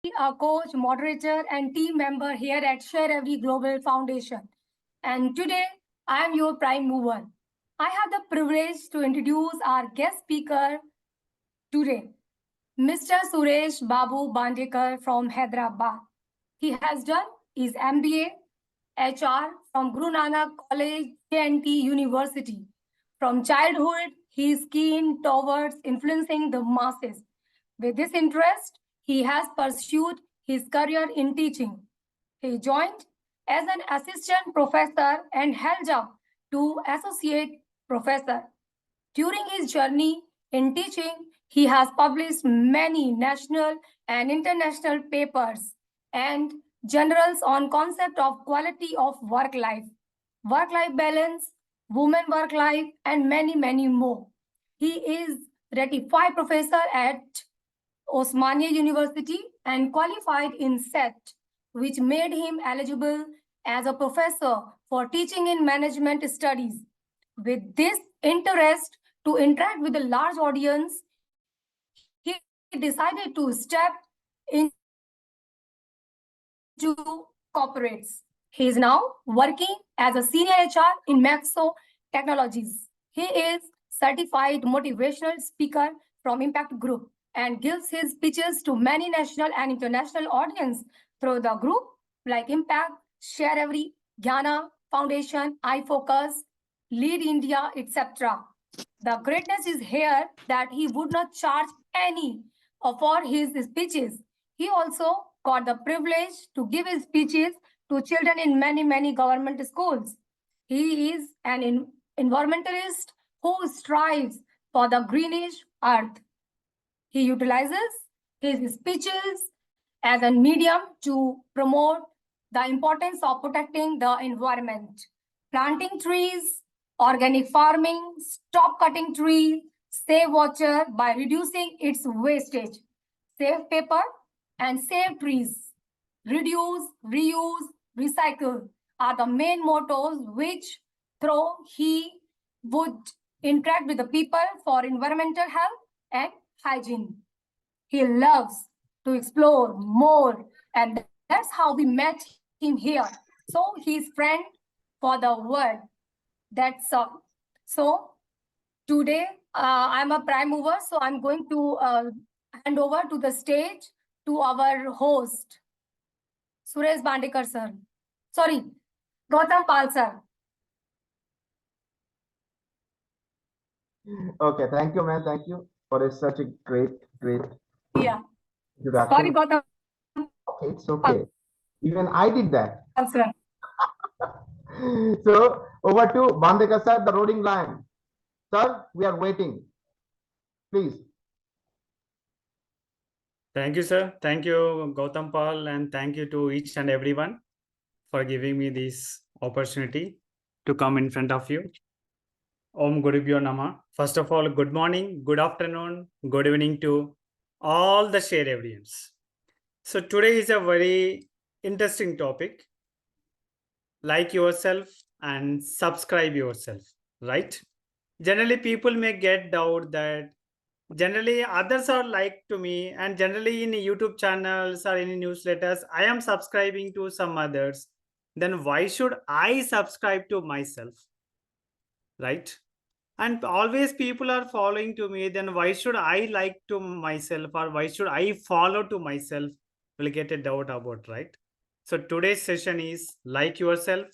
a coach, moderator, and team member here at SharEvery Global Foundation. And today, I am your prime mover. I have the privilege to introduce our guest speaker today, Mr. Suresh Babu Bandekar from Hyderabad. He has done his MBA HR from Guru Nanak College, JNT University. From childhood, he is keen towards influencing the masses. With this interest, he has pursued his career in teaching. He joined as an assistant professor and held up to associate professor. During his journey in teaching, he has published many national and international papers and journals on concept of quality of work-life balance, women work life, and many more. He is ratified professor at Osmania University and qualified in SET, which made him eligible as a professor for teaching in management studies. With this interest to interact with a large audience, he decided to step into corporates. He is now working as a senior HR in Maxo Technologies. He is certified motivational speaker from Impact Group and gives his speeches to many national and international audience through the group like Impact, SharEvery, Jnana Foundation, iFocus, Lead India, etc. The greatness is here that he would not charge any for his speeches. He also got the privilege to give his speeches to children in many government schools. He is an environmentalist who strives for the greenish earth. He utilizes his speeches as a medium to promote the importance of protecting the environment. Planting trees, organic farming, stop cutting trees, save water by reducing its wastage, save paper and save trees, reduce, reuse, recycle are the main mottos which through he would interact with the people for environmental health and hygiene. He loves to explore more, and that's how we met him here. So he's friend for the world. That's all. So today I'm a prime mover, so I'm going to hand over to the stage to our host, Suresh Bandekar sir. Sorry, Gautam Pal sir. Okay, thank you, man. Thank you for such a great Yeah. introduction. Sorry, Gautam. Okay, it's okay. Even I did that. Sir. So over to Bandekar sir, the roading line. Sir, we are waiting. Please. Thank you, sir. Thank you, Gautam Pal, and thank you to each and everyone for giving me this opportunity to come in front of you. Om Gurubhyo Namah. First of all, good morning, good afternoon, good evening to all the SharEveryans. So today is a very interesting topic. Like yourself and subscribe yourself, right? Generally, people may get doubt that generally others are like to me, and generally in YouTube channels or any newsletters, I am subscribing to some others. Then why should I subscribe to myself? Right? And always people are following to me, then why should I like to myself, or why should I follow to myself? Will get a doubt about, right? So today's session is like yourself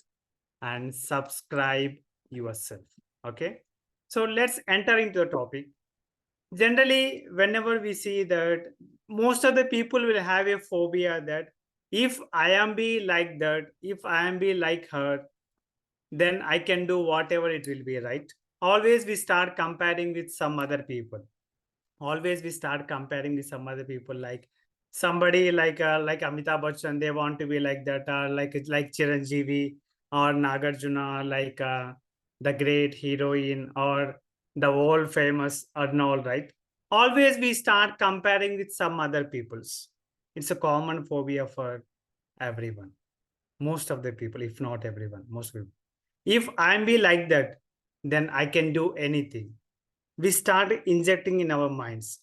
and subscribe yourself. Okay. So let's enter into the topic. Generally, whenever we see that most of the people will have a phobia that if I am be like that, if I am be like her, then I can do whatever it will be, right? Always we start comparing with some other people. Always we start comparing with some other people, like somebody like Amitabh Bachchan, they want to be like that, like Chiranjeevi or Nagarjuna, like the great heroine or the world famous Arnold, right? Always we start comparing with some other people's. It's a common phobia for everyone. Most of the people, if not everyone, most people. If I'm be like that, then I can do anything. We start injecting in our minds.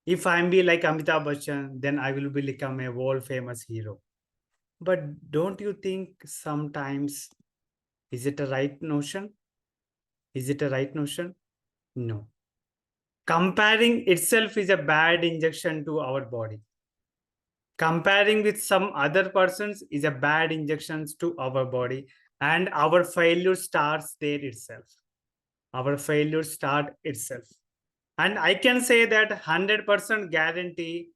If I'm be like Amitabh Bachchan, then I will become a world famous hero. But don't you think sometimes, is it a right notion? Is it a right notion? No. Comparing itself is a bad injection to our body. Comparing with some other persons is a bad injection to our body, and our failure starts there itself. Our failure start itself. And I can say that 100% guarantee,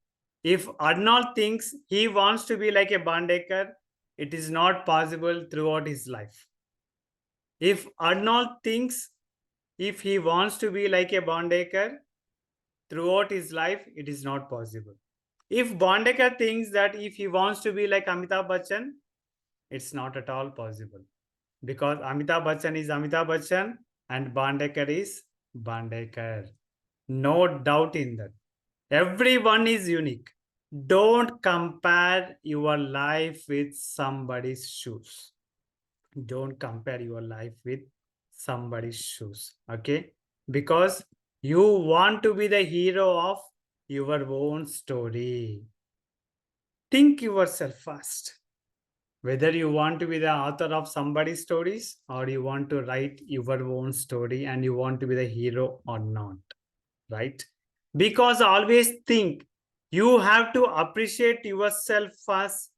if Arnold thinks he wants to be like a Bandekar, it is not possible throughout his life. If Arnold thinks if he wants to be like a Bandekar throughout his life, it is not possible. If Bandekar thinks that if he wants to be like Amitabh Bachchan, it's not at all possible. Because Amitabh Bachchan is Amitabh Bachchan and Bandekar is Bandekar. No doubt in that. Everyone is unique. Don't compare your life with somebody's shoes. Don't compare your life with somebody's shoes. Okay? Because you want to be the hero of your own story. Think yourself first. Whether you want to be the author of somebody's stories or you want to write your own story and you want to be the hero or not. Right? Because always think you have to appreciate yourself first,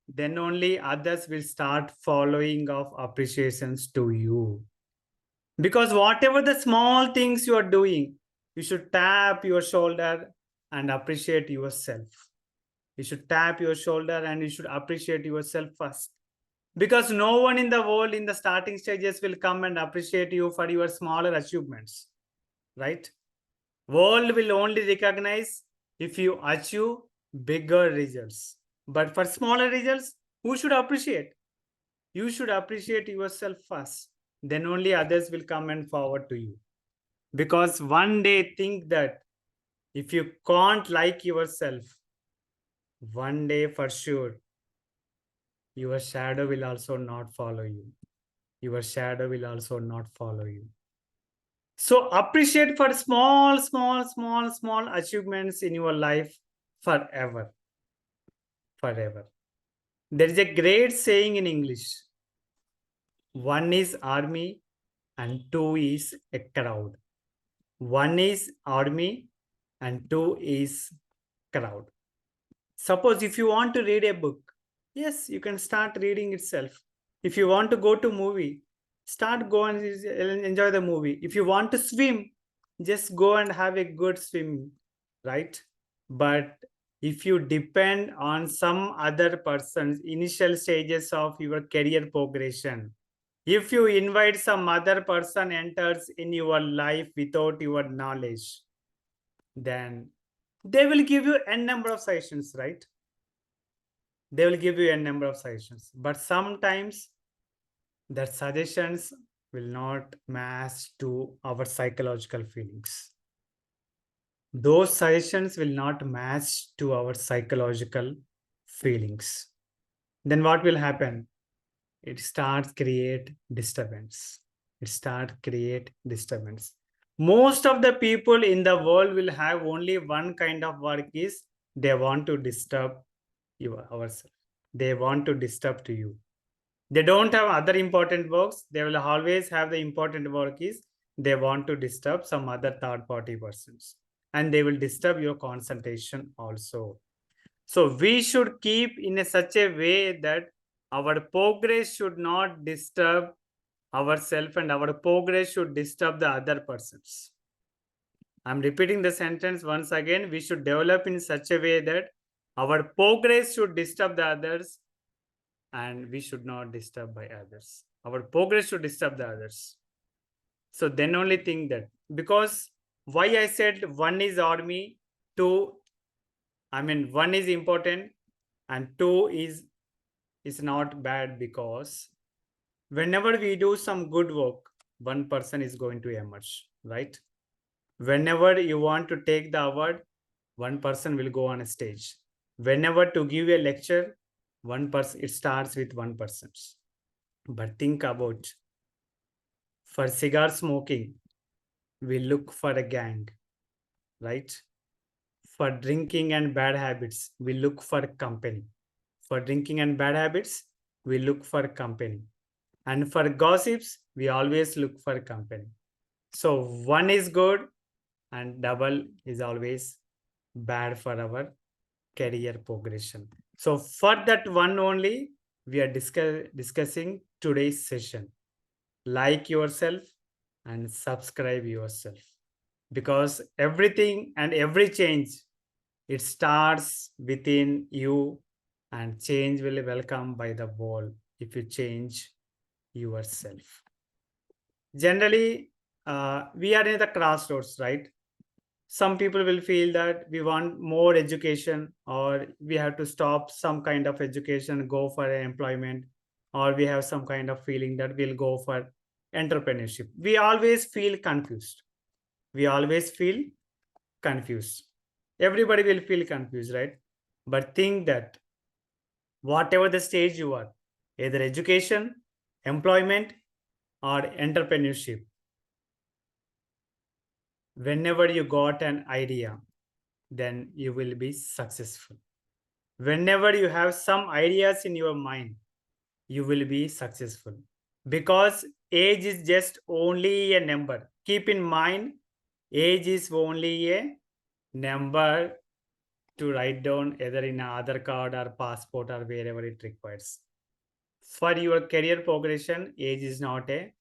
then only others will start following of appreciations to you. Because whatever the small things you are doing, you should tap your shoulder and appreciate yourself. You should tap your shoulder and you should appreciate yourself first. Because no one in the world in the starting stages will come and appreciate you for your smaller achievements. Right? World will only recognize if you achieve bigger results. But for smaller results, who should appreciate? You should appreciate yourself first. Then only others will come and forward to you. Because one day think that if you can't like yourself, one day for sure, your shadow will also not follow you. Your shadow will also not follow you. So appreciate for small achievements in your life forever. Forever. There is a great saying in English. One is army and two is a crowd. One is army and two is crowd. Suppose if you want to read a book, yes, you can start reading itself. If you want to go to movie, go and enjoy the movie. If you want to swim, just go and have a good swim, right? But if you depend on some other person's initial stages of your career progression, if you invite some other person enters in your life without your knowledge, then they will give you n number of suggestions, right? They will give you a number of suggestions, but sometimes that suggestions will not match to our psychological feelings. Those suggestions will not match to our psychological feelings. Then what will happen? It starts create disturbance. It starts create disturbance. Most of the people in the world will have only one kind of work is they want to disturb ourselves. They want to disturb to you. They don't have other important works. They will always have the important work is they want to disturb some other third party persons. And they will disturb your concentration also. So we should keep in such a way that our progress should not disturb ourselves and our progress should disturb the other persons. I'm repeating the sentence once again. We should develop in such a way that our progress should disturb the others and we should not disturb by others. Our progress should disturb the others. So then only think that, because why I said one is army, one is important and two is not bad, because whenever we do some good work, one person is going to emerge, right? Whenever you want to take the award, one person will go on a stage. Whenever to give a lecture, one person, it starts with one person. But think about, for cigar smoking, we look for a gang, right? For drinking and bad habits, we look for company. For drinking and bad habits, we look for company. And for gossips, we always look for company. So one is good and double is always bad for our career progression. So for that one only, we are discussing today's session. Like yourself and subscribe yourself. Because everything and every change, it starts within you, and change will be welcomed by the world if you change yourself. Generally, we are in the crossroads, right? Some people will feel that we want more education, or we have to stop some kind of education, go for employment, or we have some kind of feeling that we'll go for entrepreneurship. We always feel confused. We always feel confused. Everybody will feel confused, right? But think that whatever the stage you are, either education, employment, or entrepreneurship, whenever you got an idea, then you will be successful. Whenever you have some ideas in your mind, you will be successful. Because age is just only a number. Keep in mind, age is only a number to write down either in an Aadhaar card or passport or wherever it requires. For your career progression, age is not a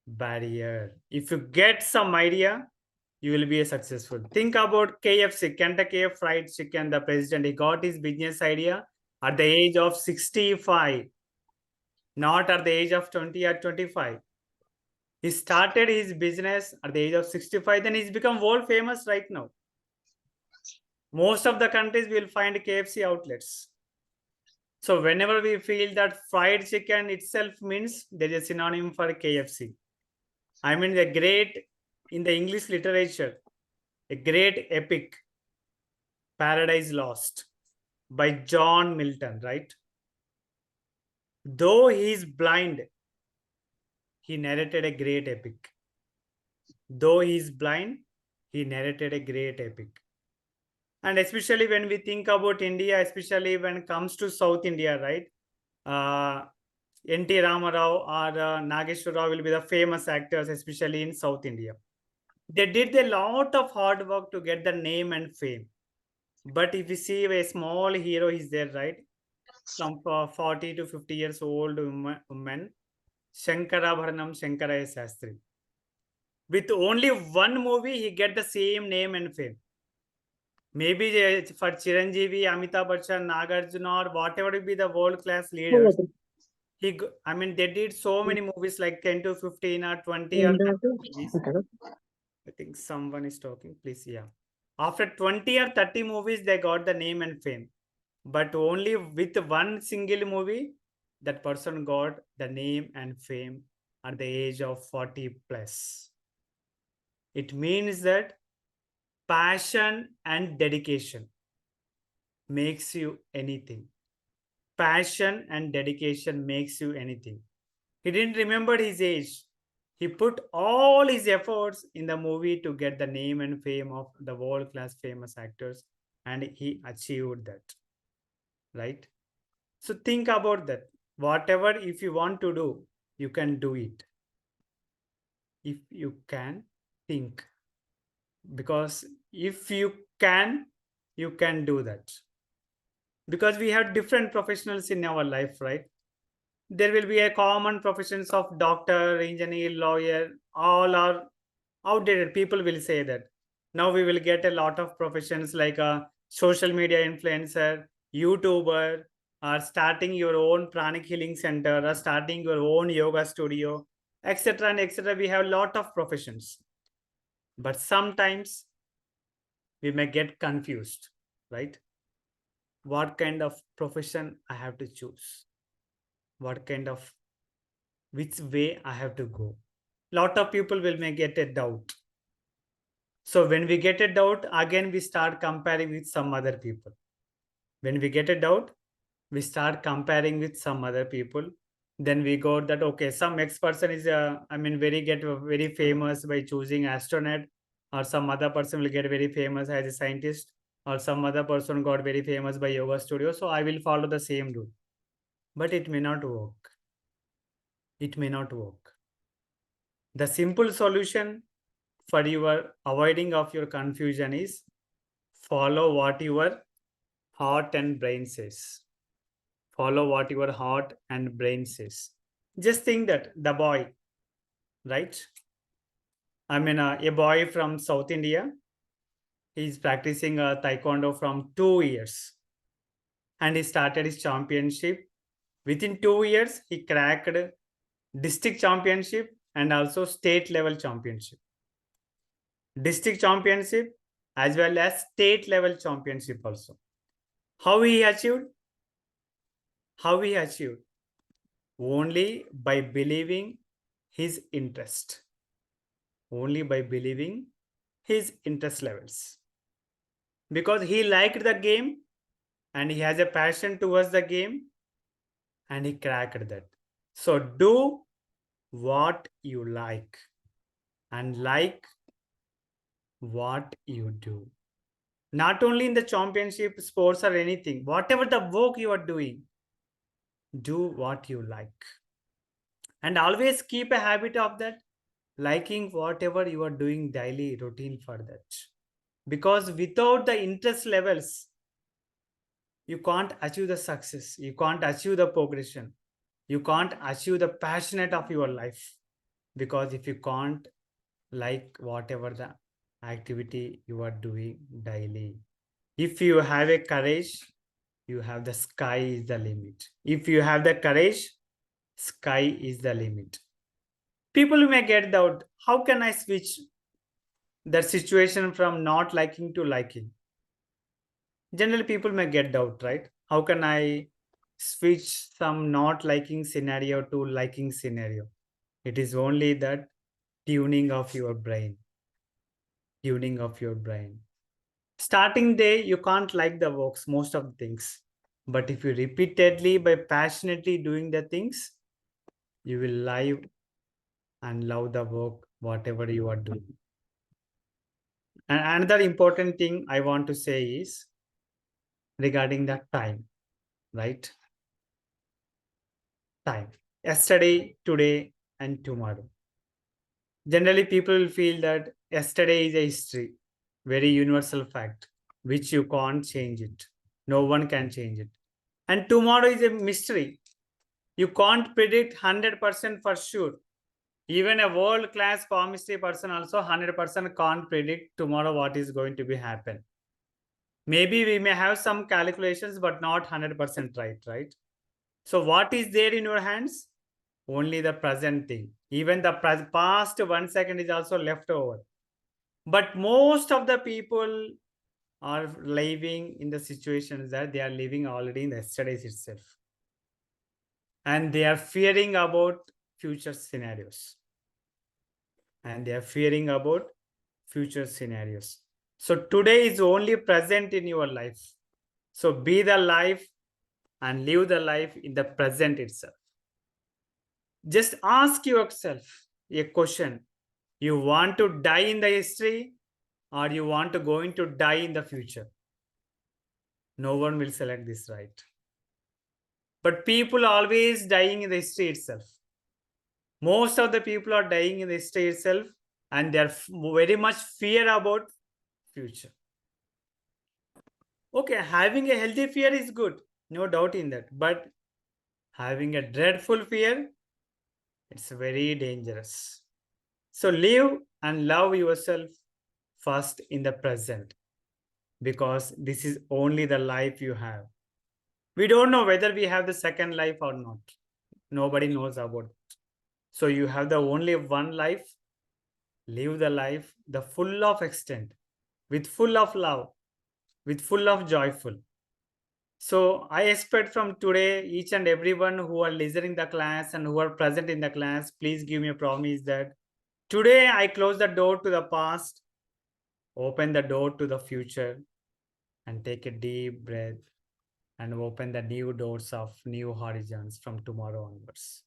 barrier. If you get some idea, you will be a successful. Think about KFC, Kentucky Fried Chicken. The president, he got his business idea at the age of 65, not at the age of 20 or 25. He started his business at the age of 65, then he's become world famous right now. Most of the countries will find KFC outlets. So whenever we feel that fried chicken itself means, there is a synonym for KFC. I mean, the great, in the English literature, a great epic, Paradise Lost, by John Milton, right? Though he is blind, he narrated a great epic. Though he is blind, he narrated a great epic. And especially when we think about India, especially when it comes to South India, right? N.T. Ramarao or Nageshwar Rao will be the famous actors, especially in South India. They did a lot of hard work to get the name and fame. But if you see a small hero is there, right? Some 40 to 50 years old woman, Shankarabharanam Shankaraya Sastri. With only one movie, he get the same name and fame. Maybe for Chiranjeevi, Amitabh Bachchan, Nagarjuna, or whatever will be the world-class leaders, I mean, they did so many movies like 10 to 15 or 20 or 30 movies. I think someone is talking, please, yeah. After 20 or 30 movies, they got the name and fame. But only with one single movie, that person got the name and fame at the age of 40 plus. It means that passion and dedication makes you anything. Passion and dedication makes you anything. He didn't remember his age. He put all his efforts in the movie to get the name and fame of the world-class famous actors, and he achieved that, right? So think about that. Whatever, if you want to do, you can do it. If you can think. Because if you can do that. Because we have different professionals in our life, right? There will be a common professions of doctor, engineer, lawyer, all are outdated. People will say that. Now we will get a lot of professions like a social media influencer, YouTuber, or starting your own pranic healing center, or starting your own yoga studio, etc. and etc. We have a lot of professions. But sometimes we may get confused, right? What kind of profession I have to choose? Which way I have to go? Lot of people may get a doubt. So when we get a doubt, again, we start comparing with some other people. When we get a doubt, we start comparing with some other people. Then we got that, okay, some X person is, very famous by choosing astronaut, or some other person will get very famous as a scientist, or some other person got very famous by yoga studio, so I will follow the same rule. But it may not work. It may not work. The simple solution for your avoiding of your confusion is follow what your heart and brain says. Follow what your heart and brain says. Just think that the boy, right? I mean, a boy from South India, he's practicing taekwondo from 2 years, and he started his championship. Within 2 years, he cracked district championship and also state level championship. District championship as well as state level championship also. How he achieved? How he achieved? Only by believing his interest. Only by believing his interest levels. Because he liked the game and he has a passion towards the game and he cracked that. So do what you like and like what you do. Not only in the championship, sports or anything, whatever the work you are doing, do what you like. And always keep a habit of that, liking whatever you are doing daily routine for that. Because without the interest levels, you can't achieve the success. You can't achieve the progression. You can't achieve the passionate of your life. Because if you can't like whatever the activity you are doing daily, if you have a courage, you have the sky is the limit. If you have the courage, sky is the limit. People may get doubt, how can I switch the situation from not liking to liking? Generally, people may get doubt, right? How can I switch some not liking scenario to liking scenario? It is only that tuning of your brain. Tuning of your brain. Starting day, you can't like the works, most of the things. But if you repeatedly, by passionately doing the things, you will live and love the work, whatever you are doing. And another important thing I want to say is regarding the time, right? Time. Yesterday, today, and tomorrow. Generally, people feel that yesterday is a history, very universal fact, which you can't change it. No one can change it. And tomorrow is a mystery. You can't predict 100% for sure. Even a world-class chemistry person also 100% can't predict tomorrow what is going to be happen. Maybe we may have some calculations, but not 100% right? So what is there in your hands? Only the present thing. Even the past 1 second is also left over. But most of the people are living in the situations that they are living already in yesterday's itself. And they are fearing about future scenarios. And they are fearing about future scenarios. So today is only present in your life. So be the life and live the life in the present itself. Just ask yourself a question. You want to die in the history or you want to going to die in the future? No one will select this, right? But people are always dying in the history itself. Most of the people are dying in the history itself and they are very much fear about future. Okay, having a healthy fear is good, no doubt in that. But having a dreadful fear, it's very dangerous. So live and love yourself first in the present, because this is only the life you have. We don't know whether we have the second life or not. Nobody knows about it. So you have the only one life. Live the life, the full of extent, with full of love, with full of joyful. So I expect from today, each and everyone who are listening the class and who are present in the class, please give me a promise that today I close the door to the past, open the door to the future, and take a deep breath and open the new doors of new horizons from tomorrow onwards.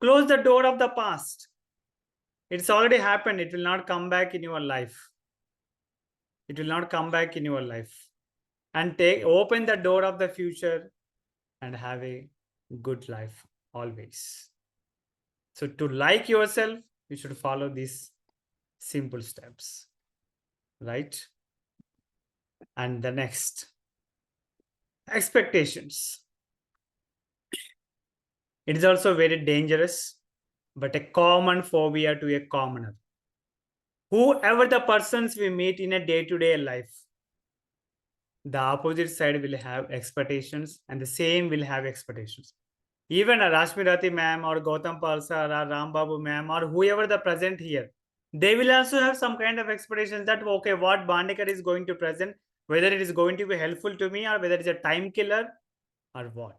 Close the door of the past. It's already happened. It will not come back in your life. It will not come back in your life. and open the door of the future and have a good life always. So to like yourself, you should follow these simple steps, right? And the next, expectations. It is also very dangerous, but a common phobia to a commoner. Whoever the persons we meet in a day-to-day life, the opposite side will have expectations and the same will have expectations. Even a Rashmirati ma'am or Gautam Pal sir or Rambabu ma'am or whoever the present here, they will also have some kind of expectations that, okay, what Bandekar is going to present, whether it is going to be helpful to me or whether it's a time killer or what.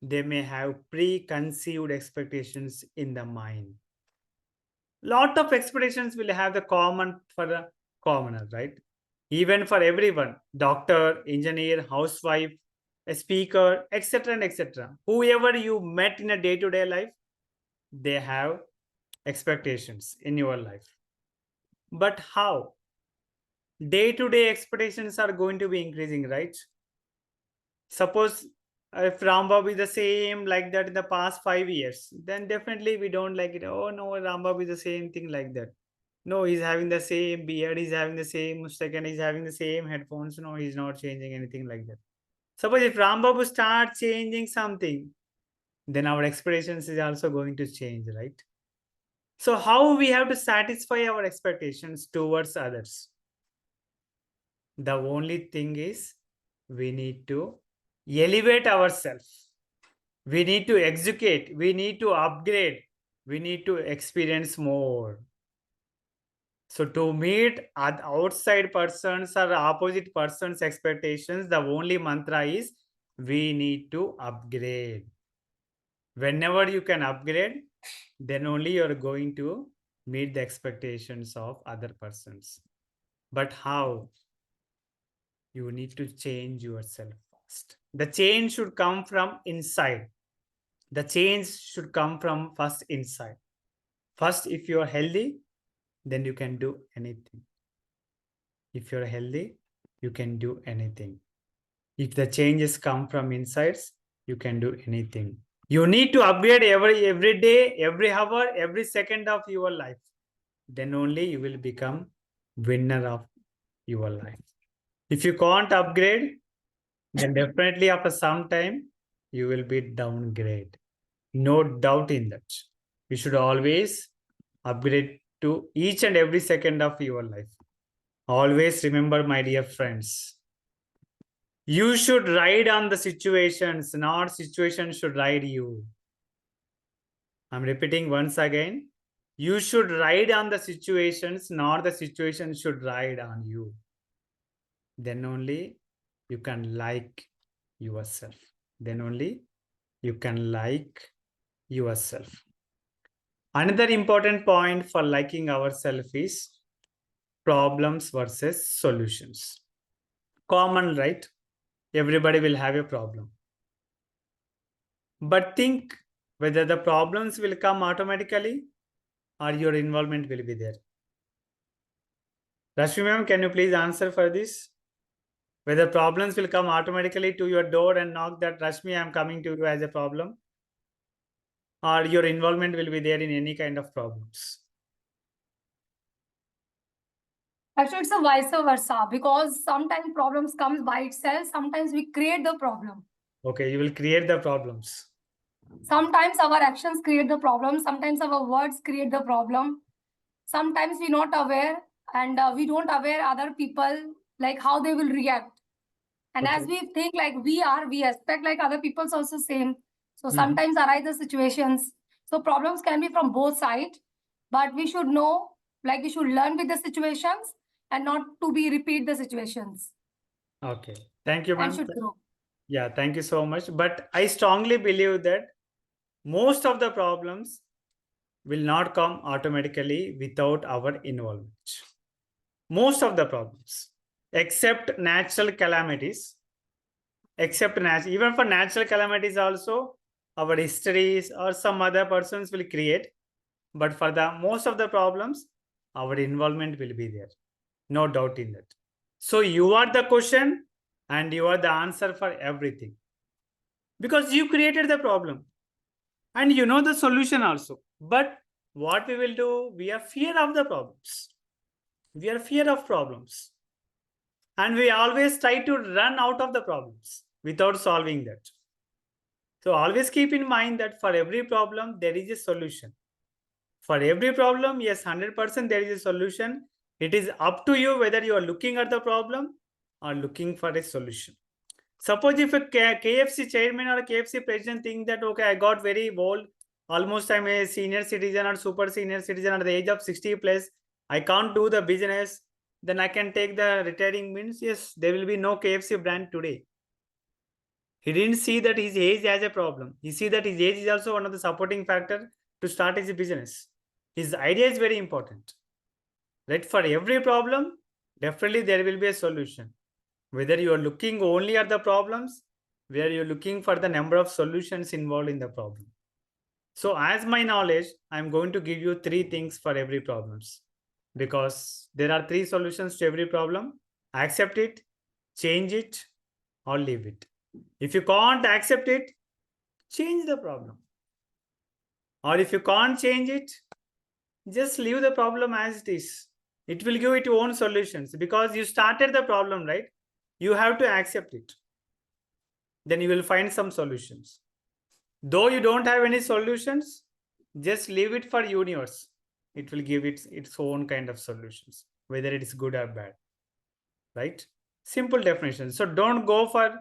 They may have preconceived expectations in the mind. Lot of expectations will have the common for the commoner, right? Even for everyone, doctor, engineer, housewife, a speaker, etc. and etc. Whoever you met in a day-to-day life, they have expectations in your life. But how? Day-to-day expectations are going to be increasing, right? Suppose if Rambab is the same like that in the past 5 years, then definitely we don't like it. Oh no, Rambab is the same thing like that. No, he's having the same beard, he's having the same mustache, and he's having the same headphones. No, he's not changing anything like that. Suppose if Rambabu starts changing something, then our expectations is also going to change, right? So how we have to satisfy our expectations towards others? The only thing is we need to elevate ourselves. We need to execute. We need to upgrade. We need to experience more. So to meet outside persons or opposite persons' expectations, the only mantra is we need to upgrade. Whenever you can upgrade, then only you're going to meet the expectations of other persons. But how? You need to change yourself first. The change should come from inside. The change should come from first inside. First, if you're healthy, then you can do anything. If you're healthy, you can do anything. If the changes come from insides, you can do anything. You need to upgrade every day, every hour, every second of your life. Then only you will become winner of your life. If you can't upgrade, then definitely after some time, you will be downgrade. No doubt in that. You should always upgrade to each and every second of your life. Always remember, my dear friends, you should ride on the situations, not situations should ride you. I'm repeating once again. You should ride on the situations, not the situations should ride on you. Then only you can like yourself. Then only you can like yourself. Another important point for liking ourselves is problems versus solutions. Common, right? Everybody will have a problem. But think whether the problems will come automatically or your involvement will be there. Rashmi ma'am, can you please answer for this? Whether problems will come automatically to your door and knock that, Rashmi, I am coming to you as a problem, or your involvement will be there in any kind of problems? Actually, it's a vice versa, because sometimes problems comes by itself. Sometimes we create the problem. Okay, you will create the problems. Sometimes our actions create the problem. Sometimes our words create the problem. Sometimes we're not aware, and we don't aware other people, like how they will react. And Okay. as we think like we expect like other people's also same. So Mhm. sometimes arise the situations. So problems can be from both sides, but we should know, like we should learn with the situations and not to be repeat the situations, Okay, thank you, and ma'am. should grow. Yeah, thank you so much. But I strongly believe that most of the problems will not come automatically without our involvement. Most of the problems, except natural calamities, even for natural calamities also, our histories or some other persons will create. But for the most of the problems, our involvement will be there. No doubt in that. So you are the question, and you are the answer for everything. Because you created the problem and you know the solution also. But what we will do, we are fear of the problems. We are fear of problems. And we always try to run out of the problems without solving that. So always keep in mind that for every problem, there is a solution. For every problem, yes, 100% there is a solution. It is up to you whether you are looking at the problem or looking for a solution. Suppose if a KFC chairman or a KFC president think that, okay, I got very old, almost I'm a senior citizen or super senior citizen at the age of 60 plus, I can't do the business, then I can take the retiring means, yes, there will be no KFC brand today. He didn't see that his age as a problem. He see that his age is also one of the supporting factor to start his business. His idea is very important. Right? For every problem, definitely there will be a solution. Whether you are looking only at the problems, where you're looking for the number of solutions involved in the problem. So as my knowledge, I'm going to give you 3 things for every problems, because there are 3 solutions to every problem. Accept it, change it, or leave it. If you can't accept it, change the problem. Or if you can't change it, just leave the problem as it is. It will give its own solutions, because you started the problem, right? You have to accept it. Then you will find some solutions. Though you don't have any solutions, just leave it for universe. It will give its own kind of solutions, whether it is good or bad. Right? Simple definition. So don't go for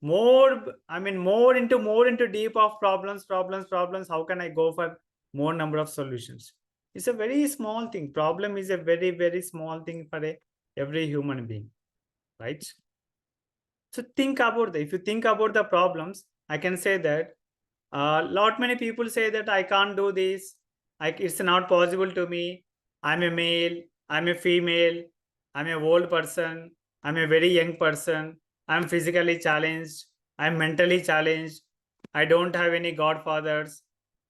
more into deep of problems. How can I go for more number of solutions? It's a very small thing. Problem is a very, very small thing for every human being, right? So think about if you think about the problems, I can say that lot many people say that I can't do this. It's not possible to me. I'm a male. I'm a female. I'm a old person. I'm a very young person. I'm physically challenged. I'm mentally challenged. I don't have any godfathers.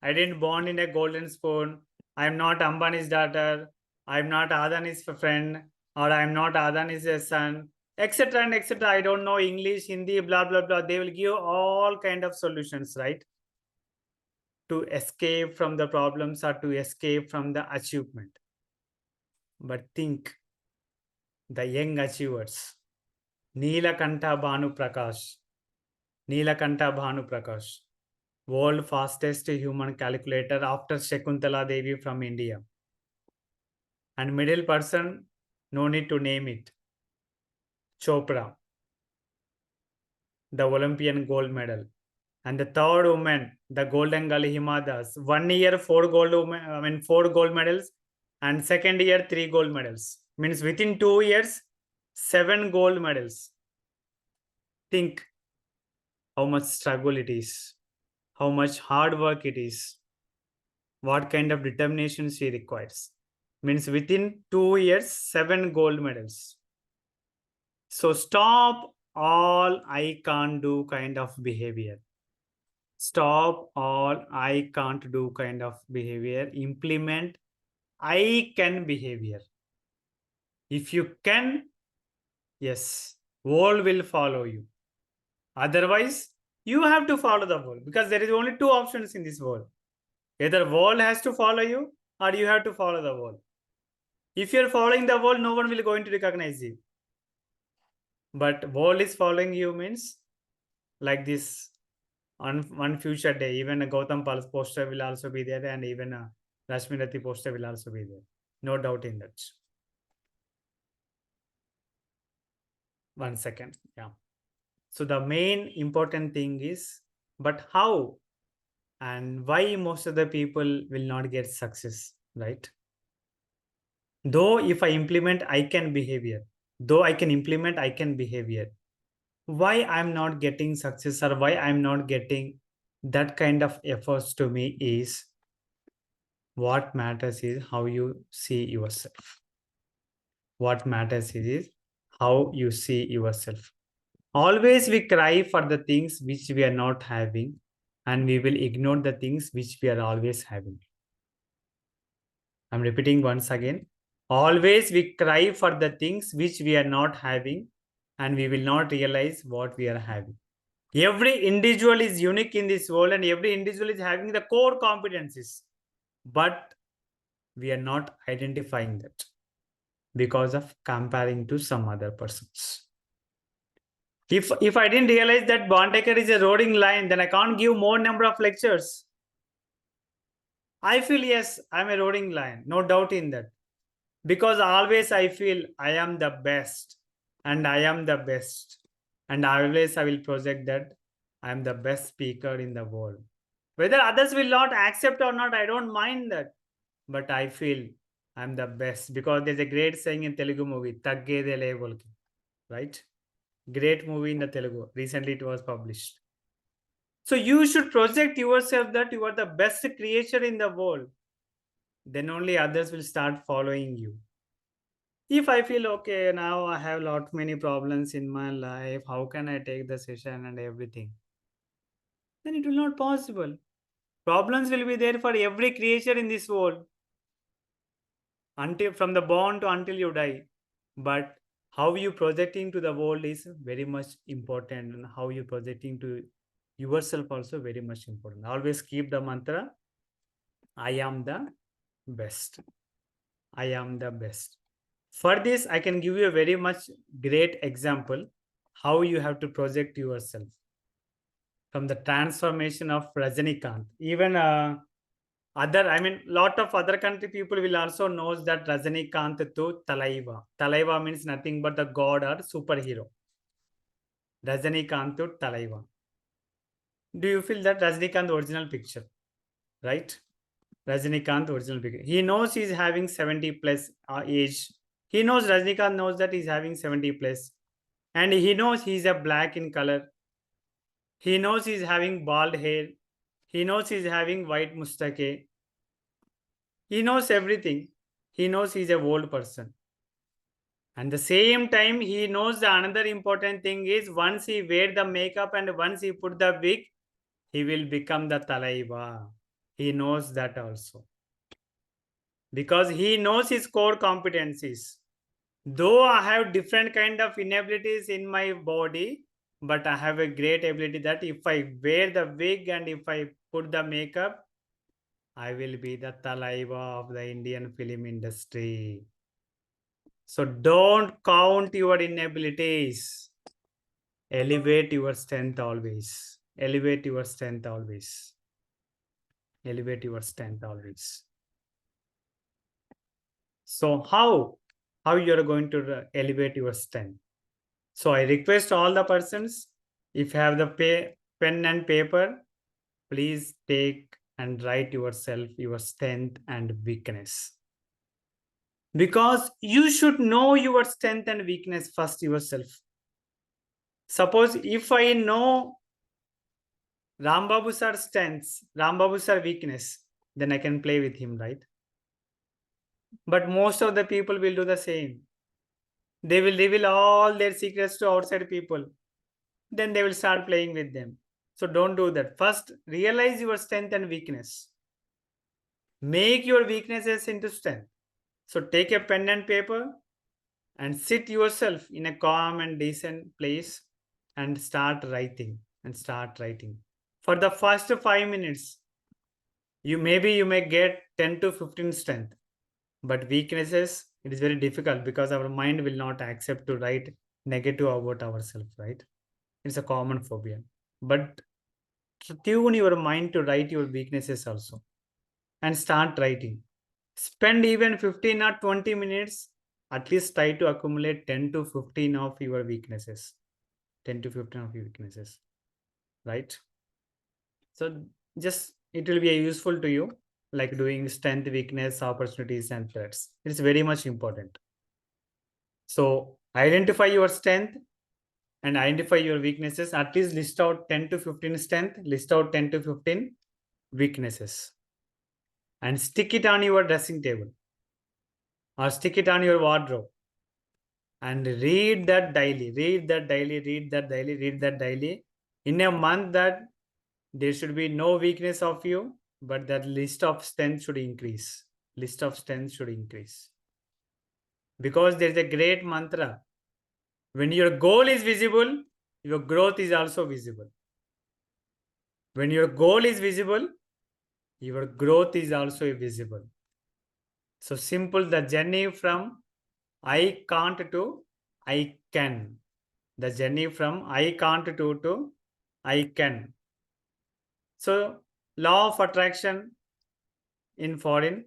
I didn't born in a golden spoon. I'm not Ambani's daughter. I'm not Adani's friend, or I'm not Adani's son, etc. and etc. I don't know English, Hindi, blah blah blah. They will give all kind of solutions, right? To escape from the problems or to escape from the achievement. But think the young achievers, Nilakanta Bhanu Prakash, world fastest human calculator after Shakuntala Devi from India. And middle person, no need to name it, Chopra, the Olympian gold medal. And the third woman, the Golden Girl Hima Das, 1 year 4 gold medals, and second year 3 gold medals. Means within 2 years, 7 gold medals. Think how much struggle it is, how much hard work it is, what kind of determination she requires. Means within 2 years, 7 gold medals. So stop all I can't do kind of behavior. Stop all I can't do kind of behavior. Implement I can behavior. If you can, yes, world will follow you. Otherwise, you have to follow the world, because there is only 2 options in this world. Either world has to follow you, or you have to follow the world. If you're following the world, no one will going to recognize you. But world is following you means like this. On one future day, even a Gautam Pal's poster will also be there, and even a Rashmi Rati poster will also be there. No doubt in that. 1 second. Yeah. So the main important thing is, but how and why most of the people will not get success, right? Though if I implement I can behavior, why I'm not getting success, or why I'm not getting that kind of efforts to me is, what matters is how you see yourself. What matters is how you see yourself. Always we cry for the things which we are not having, and we will ignore the things which we are always having. I'm repeating once again. Always we cry for the things which we are not having, and we will not realize what we are having. Every individual is unique in this world, and every individual is having the core competencies, but we are not identifying that because of comparing to some other persons. If I didn't realize that Bandekar is a roaring lion, then I can't give more number of lectures. I feel, yes, I'm a roaring lion, no doubt in that. Because always I feel I am the best, and I am the best. And always I will project that I am the best speaker in the world. Whether others will not accept or not, I don't mind that. But I feel I'm the best, because there's a great saying in Telugu movie, Taggedele Volki, right? Great movie in the Telugu. Recently it was published. So you should project yourself that you are the best creature in the world. Then only others will start following you. If I feel, okay, now I have lot many problems in my life, how can I take the session and everything? Then it will not possible. Problems will be there for every creature in this world, until from the born to until you die. But how you projecting to the world is very much important, and how you projecting to yourself also very much important. Always keep the mantra, I am the best. I am the best. For this, I can give you a very much great example how you have to project yourself from the transformation of Rajanikanth. Even lot of other country people will also knows that Rajanikanth to Talaiva. Talaiva means nothing but the god or superhero. Rajanikanth to Talaiva. Do you feel that Rajanikanth original picture, right? Rajinikanth original picture. He knows he's having 70 plus age. He knows, Rajinikanth knows that he's having 70 plus. And he knows he's a black in color. He knows he's having bald hair. He knows he's having white mustache. He knows everything. He knows he's a old person. And the same time, he knows the another important thing is once he wear the makeup and once he put the wig, he will become the Talaiva. He knows that also. Because he knows his core competencies. Though I have different kind of inabilities in my body, but I have a great ability that if I wear the wig and if I put the makeup, I will be the Talaiva of the Indian film industry. So don't count your inabilities. Elevate your strength always. Elevate your strength always. Elevate your strength always. So how you are going to elevate your strength? So I request all the persons, if you have the pen and paper, please take and write yourself your strength and weakness. Because you should know your strength and weakness first yourself. Suppose if I know Rambabu sir's strengths, Rambabu sir's weakness, then I can play with him, right? But most of the people will do the same. They will reveal all their secrets to outside people. Then they will start playing with them. So don't do that. First, realize your strength and weakness. Make your weaknesses into strength. So take a pen and paper and sit yourself in a calm and decent place and start writing For the first 5 minutes, you may get 10 to 15 strength. But weaknesses, it is very difficult because our mind will not accept to write negative about ourselves, right? It's a common phobia. But tune your mind to write your weaknesses also and start writing. Spend even 15 or 20 minutes, at least try to accumulate 10 to 15 of your weaknesses. 10 to 15 of your weaknesses, right? So just it will be useful to you, like doing strength, weakness, opportunities, and threats. It's very much important. So identify your strength and identify your weaknesses. At least list out 10 to 15 strength, list out 10 to 15 weaknesses, and stick it on your dressing table or stick it on your wardrobe and read that daily, read that daily. In a month, that there should be no weakness of you, but that list of strength should increase. List of strength should increase. Because there's a great mantra. When your goal is visible, your growth is also visible. When your goal is visible, your growth is also visible. So simple, the journey from I can't to I can. The journey from I can't to I can. So law of attraction in foreign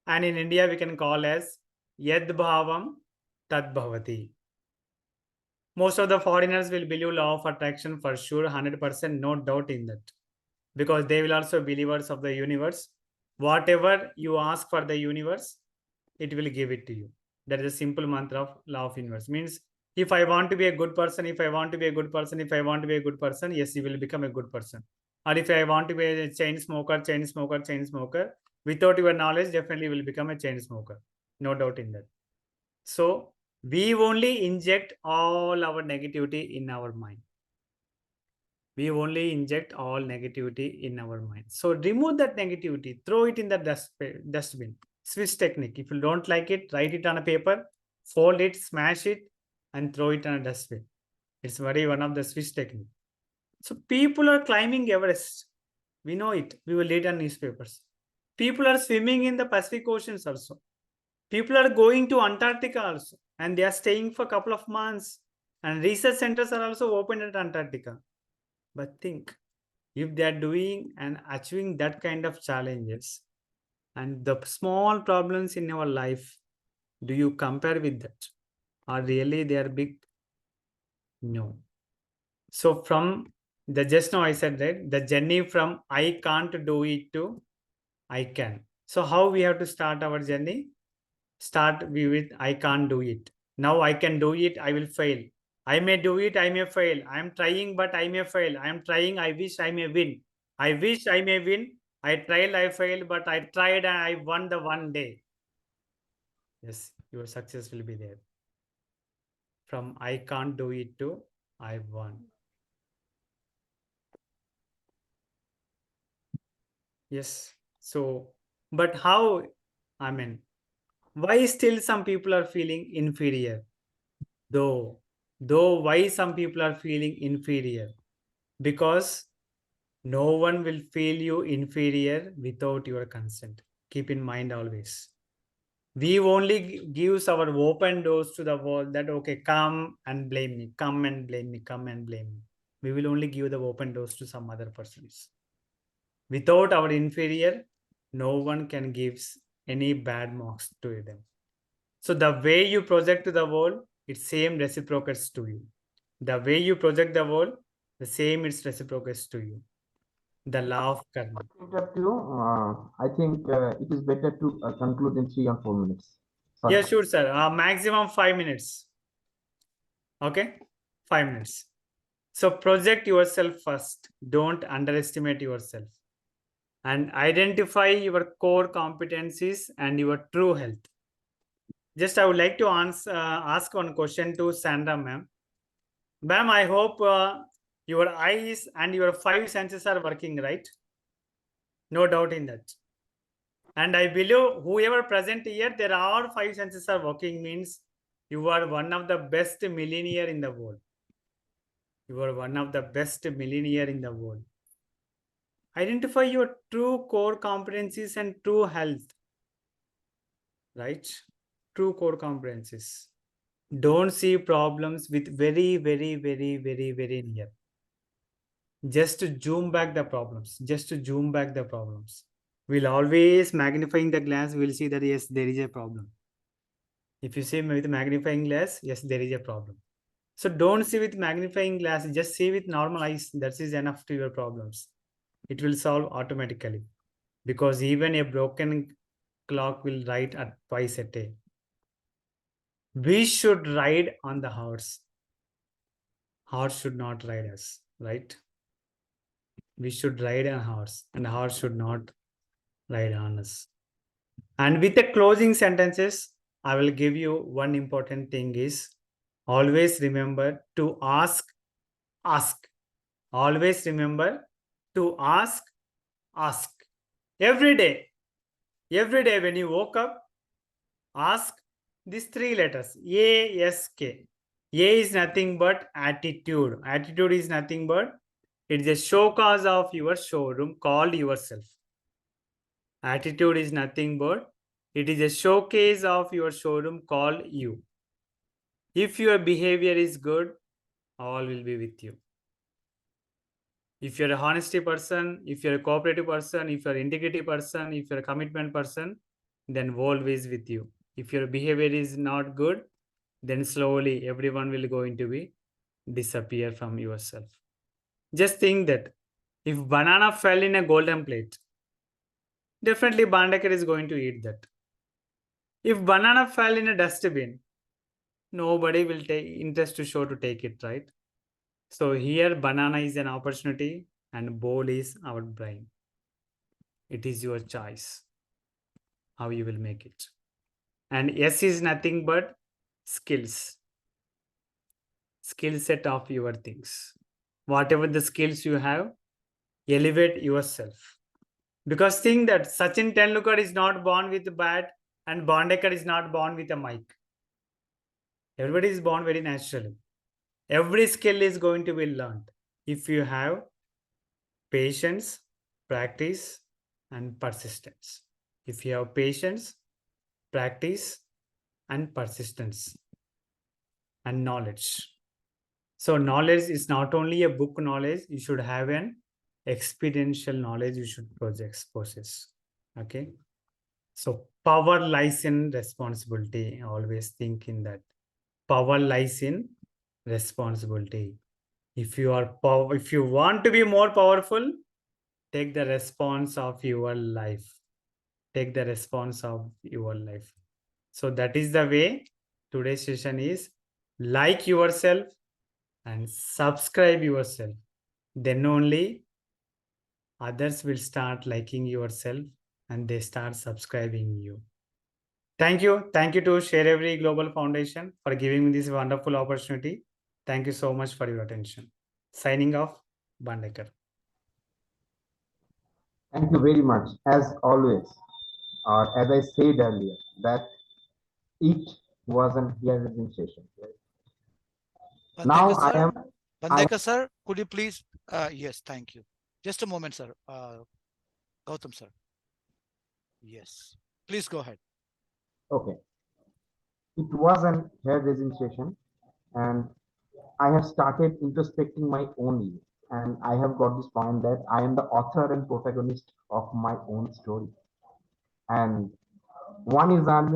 and in India we can call as Yad Bhavam Tad Bhavati. Most of the foreigners will believe law of attraction for sure, 100%, no doubt in that. Because they will also believers of the universe. Whatever you ask for the universe, it will give it to you. That is a simple mantra of law of universe. Means if I want to be a good person, if I want to be a good person, if I want to be a good person, yes, you will become a good person. Or if I want to be a chain smoker, without your knowledge, definitely will become a chain smoker. No doubt in that. So we only inject all our negativity in our mind. We only inject all negativity in our mind. So remove that negativity, throw it in the dustbin. Swiss technique. If you don't like it, write it on a paper, fold it, smash it, and throw it on a dustbin. It's one of the Swiss technique. So people are climbing Everest. We know it. We will read on newspapers. People are swimming in the Pacific Oceans also. People are going to Antarctica also, and they are staying for a couple of months. And research centers are also opened at Antarctica. But think, if they are doing and achieving that kind of challenges and the small problems in our life, do you compare with that? Or really they are big? No. So from the just now I said that the journey from I can't do it to I can. So how we have to start our journey? Start with I can't do it. Now I can do it, I will fail. I may do it, I may fail. I am trying, but I may fail. I am trying, I wish I may win. I wish I may win. I tried, I failed, but I tried and I won the one day. Yes, your success will be there. From I can't do it to I won. Yes. So, but how? I mean, why still some people are feeling inferior? Though why some people are feeling inferior? Because no one will feel you inferior without your consent. Keep in mind always. We only gives our open doors to the world that, okay, come and blame me, come and blame me, come and blame me. We will only give the open doors to some other persons. Without our inferior, no one can give any bad marks to them. So the way you project to the world, it same reciprocates to you. The way you project the world, the same it's reciprocates to you. The law of karma. Interrupt you. I think it is better to conclude in 3 or 4 minutes. Sorry. Yeah, sure, sir. Maximum 5 minutes. Okay, 5 minutes. So project yourself first. Don't underestimate yourself. And identify your core competencies and your true health. Just I would like to ask one question to Sandra, ma'am. Ma'am, I hope your eyes and your 5 senses are working, right? No doubt in that. And I believe whoever present here, there are 5 senses are working, means you are one of the best millionaire in the world. You are one of the best millionaire in the world. Identify your true core competencies and true health. Right? True core competencies. Don't see problems with very near. Just to zoom back the problems. Just to zoom back the problems. We'll always magnifying the glass, we'll see that yes, there is a problem. If you see with magnifying glass, yes, there is a problem. So don't see with magnifying glass, just see with normal eyes. That is enough to your problems. It will solve automatically. Because even a broken clock will write at twice a day. We should ride on the horse. Horse should not ride us, right? We should ride on horse, and the horse should not ride on us. And with the closing sentences, I will give you one important thing is always remember to ask. Always remember to ask. Every day when you woke up, ask these 3 letters, ASK. A is nothing but attitude. Attitude is nothing but it is a showcase of your showroom called yourself. Attitude is nothing but it is a showcase of your showroom called you. If your behavior is good, all will be with you. If you're a honesty person, if you're a cooperative person, if you're an integrity person, if you're a commitment person, then world is with you. If your behavior is not good, then slowly everyone will going to be disappear from yourself. Just think that if banana fell in a golden plate, definitely Bandekar is going to eat that. If banana fell in a dustbin, nobody will take interest to show to take it, right? So here banana is an opportunity and bowl is our brain. It is your choice how you will make it. And S is nothing but skills. Skill set of your things. Whatever the skills you have, elevate yourself. Because think that Sachin Tendulkar is not born with a bat and Bandekar is not born with a mic. Everybody is born very naturally. Every skill is going to be learned if you have patience, practice, and persistence. If you have patience, practice, and persistence, and knowledge. So knowledge is not only a book knowledge, you should have an experiential knowledge you should possess. Okay. So power lies in responsibility. Always think in that. Power lies in responsibility. If you want to be more powerful, take the response of your life. Take the response of your life. So that is the way today's session is. Like yourself and subscribe yourself. Then only others will start liking yourself and they start subscribing you. Thank you. Thank you to SharEvery Global Foundation for giving me this wonderful opportunity. Thank you so much for your attention. Signing off, Bandekar. Thank you very much. As always, or as I said earlier, that it was an hearing session. Now Bandekar I sir, am. Bandekar sir, could you please? Yes, thank you. Just a moment, sir. Gautam sir. Yes, please go ahead. Okay. It was an hair-raising session, and I have started introspecting my own life, and I have got this point that I am the author and protagonist of my own story. And one is army,